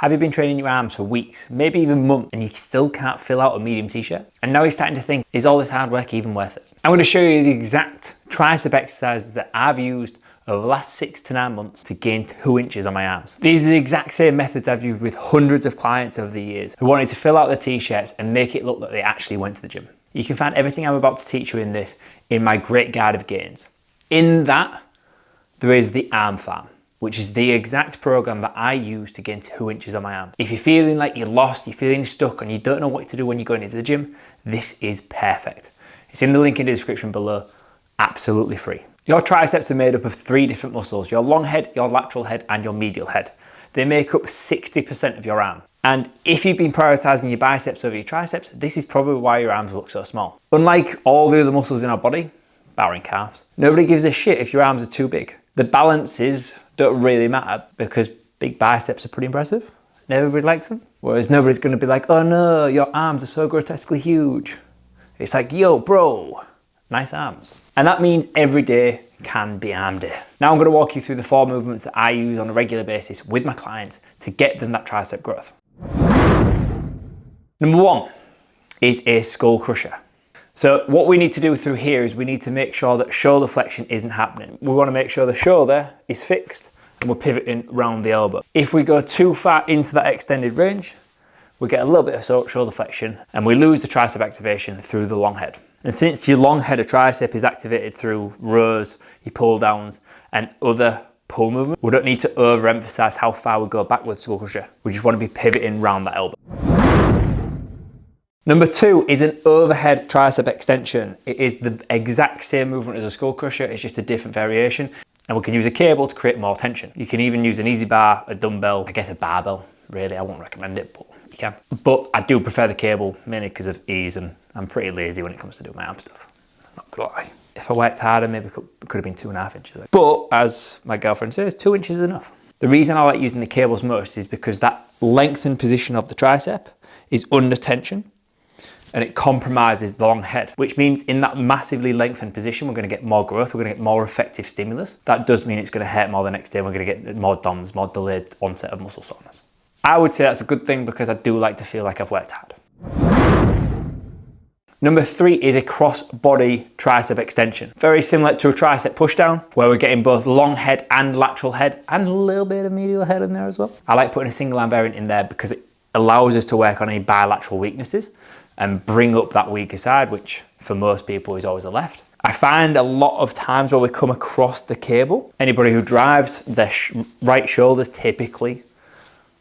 Have you been training your arms for weeks, maybe even months, and you still can't fill out a medium t-shirt? And now you're starting to think, is all this hard work even worth it? I'm going to show you the exact tricep exercises that I've used over the last 6 to 9 months to gain 2 inches on my arms. These are the exact same methods I've used with hundreds of clients over the years who wanted to fill out their t-shirts and make it look like they actually went to the gym. You can find everything I'm about to teach you in this in my Great Guide of Gains. In that, there is the Arm Farm, which is the exact program that I use to gain 2 inches on my arm. If you're feeling like you're lost, you're feeling stuck, and you don't know what to do when you're going into the gym, this is perfect. It's in the link in the description below, absolutely free. Your triceps are made up of 3 different muscles: your long head, your lateral head, and your medial head. They make up 60% of your arm. And if you've been prioritizing your biceps over your triceps, this is probably why your arms look so small. Unlike all the other muscles in our body, barring calves, nobody gives a shit if your arms are too big. The balances don't really matter because big biceps are pretty impressive and everybody likes them. Whereas nobody's going to be like, oh no, your arms are so grotesquely huge. It's like, yo, bro, nice arms. And that means every day can be arm day. Now I'm going to walk you through the 4 movements that I use on a regular basis with my clients to get them that tricep growth. Number 1 is a skull crusher. So what we need to do through here is we need to make sure that shoulder flexion isn't happening. We want to make sure the shoulder is fixed and we're pivoting around the elbow. If we go too far into that extended range, we get a little bit of shoulder flexion and we lose the tricep activation through the long head. And since your long head of tricep is activated through rows, your pull downs and other pull movement, we don't need to overemphasize how far we go back with skull crusher. We just want to be pivoting around that elbow. Number 2 is an overhead tricep extension. It is the exact same movement as a skull crusher, it's just a different variation. And we can use a cable to create more tension. You can even use an easy bar, a dumbbell, I guess a barbell. Really, I won't recommend it, but you can. But I do prefer the cable, mainly because of ease, and I'm pretty lazy when it comes to doing my arm stuff. Not gonna lie. If I worked harder, maybe it could have been 2.5 inches. But as my girlfriend says, 2 inches is enough. The reason I like using the cables most is because that lengthened position of the tricep is under tension, and it compromises the long head, which means in that massively lengthened position, we're gonna get more growth, we're gonna get more effective stimulus. That does mean it's gonna hurt more the next day, we're gonna get more DOMS, more delayed onset of muscle soreness. I would say that's a good thing because I do like to feel like I've worked hard. Number 3 is a cross-body tricep extension. Very similar to a tricep pushdown, where we're getting both long head and lateral head, and a little bit of medial head in there as well. I like putting a single arm variant in there because it allows us to work on any bilateral weaknesses and bring up that weaker side, which for most people is always the left. I find a lot of times where we come across the cable, anybody who drives, their right shoulder's typically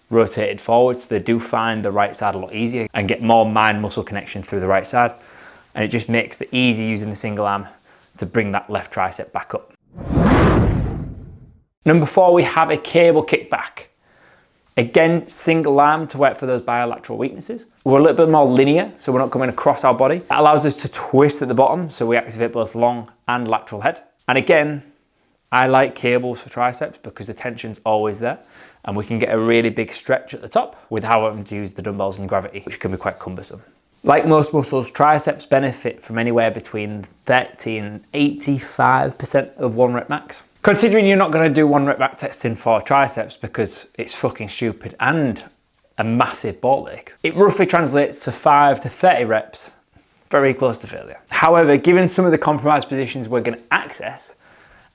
rotated forwards. They do find the right side a lot easier and get more mind muscle connection through the right side. And it just makes it easy using the single arm to bring that left tricep back up. Number 4, we have a cable kickback. Again, single arm to work for those bilateral weaknesses. We're a little bit more linear, so we're not coming across our body. That allows us to twist at the bottom, so we activate both long and lateral head. And again, I like cables for triceps because the tension's always there, and we can get a really big stretch at the top without having to use the dumbbells and gravity, which can be quite cumbersome. Like most muscles, triceps benefit from anywhere between 30 and 85% of 1 rep max. Considering you're not going to do 1 rep back testing for triceps because it's fucking stupid and a massive ball ache, it roughly translates to 5 to 30 reps, very close to failure. However, given some of the compromised positions we're going to access,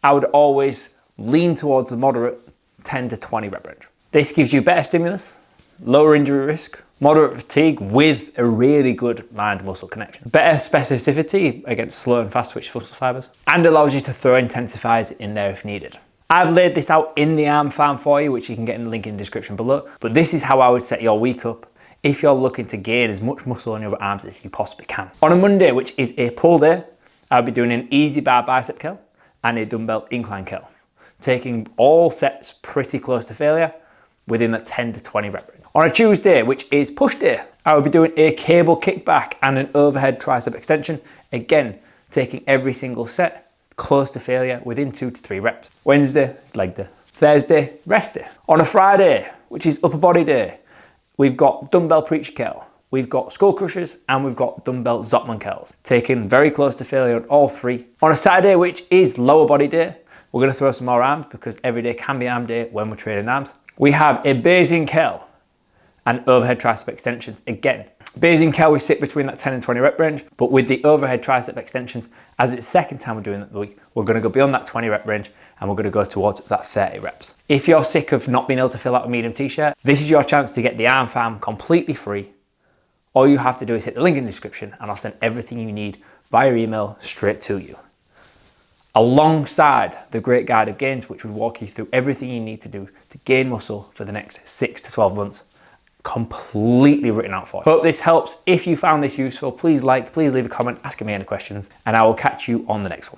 I would always lean towards the moderate 10 to 20 rep range. This gives you better stimulus, lower injury risk, moderate fatigue with a really good mind muscle connection, better specificity against slow and fast twitch muscle fibers, and allows you to throw intensifiers in there if needed. I've laid this out in the Arm Farm for you, which you can get in the link in the description below, but this is how I would set your week up if you're looking to gain as much muscle on your arms as you possibly can. On a Monday, which is a pull day, I'll be doing an easy bar bicep curl and a dumbbell incline curl, taking all sets pretty close to failure within that 10 to 20 rep range. On a Tuesday, which is push day, I will be doing a cable kickback and an overhead tricep extension. Again, taking every single set close to failure within 2 to 3 reps. Wednesday is leg day. Thursday, rest day. On a Friday, which is upper body day, we've got dumbbell preacher curl, we've got skull crushers, and we've got dumbbell Zottman curls. Taking very close to failure on all 3. On a Saturday, which is lower body day, we're going to throw some more arms because every day can be arm day when we're training arms. We have a Bayesian curl, and overhead tricep extensions. Again, Bayesian and curl, we sit between that 10 and 20 rep range, but with the overhead tricep extensions, as it's second time we're doing that the week, we're gonna go beyond that 20 rep range and we're gonna go towards that 30 reps. If you're sick of not being able to fill out a medium t-shirt, this is your chance to get the arm farm completely free. All you have to do is hit the link in the description and I'll send everything you need via email straight to you. Alongside the Great Guide of Gains, which will walk you through everything you need to do to gain muscle for the next 6 to 12 months. Completely written out for you. Hope this helps. If you found this useful, please leave a comment asking me any questions, and I will catch you on the next one.